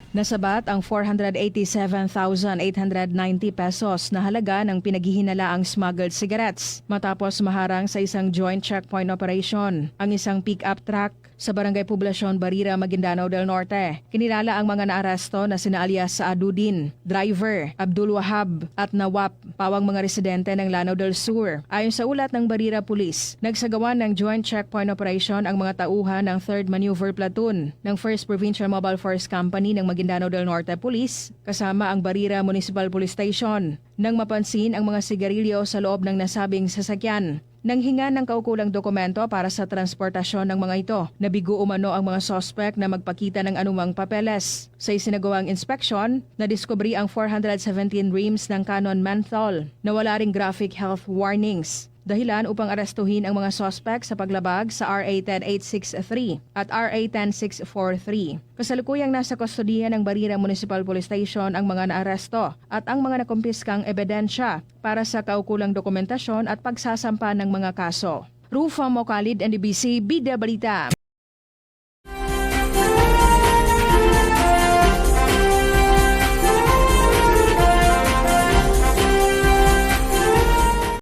Nasabat ang 487,890 pesos na halaga ng pinaghihinalaang smuggled cigarettes matapos maharang sa isang joint checkpoint operation ang isang pick-up truck sa Barangay Poblacion Barira, Maguindanao del Norte. Kinilala ang mga naaresto na sina alias Adudin, driver, Abdul Wahab at Nawap, pawang mga residente ng Lanao del Sur. Ayon sa ulat ng Barira Police, nagsagawa ng joint checkpoint operation ang mga tauhan ng 3rd Maneuver Platoon ng 1st Provincial Mobile Force Company ng Maguindanao del Norte Police kasama ang Barira Municipal Police Station nang mapansin ang mga sigarilyo sa loob ng nasabing sasakyan. Nang hinga ng kaukulang dokumento para sa transportasyon ng mga ito, nabigo umano ang mga sospek na magpakita ng anumang papeles. Sa isinagawang inspeksyon, nadiskubre ang 417 reams ng Canon menthol na wala ring graphic health warnings. Dahilan upang arestuhin ang mga sospek sa paglabag sa RA 10863 at RA 10643. Kasalukuyang nasa kustodiya ng Barira Municipal Police Station ang mga naaresto at ang mga nakumpiskang ebidensya para sa kaukulang dokumentasyon at pagsasampa ng mga kaso. Rufa Mocalid, NDBC, Bida Balita.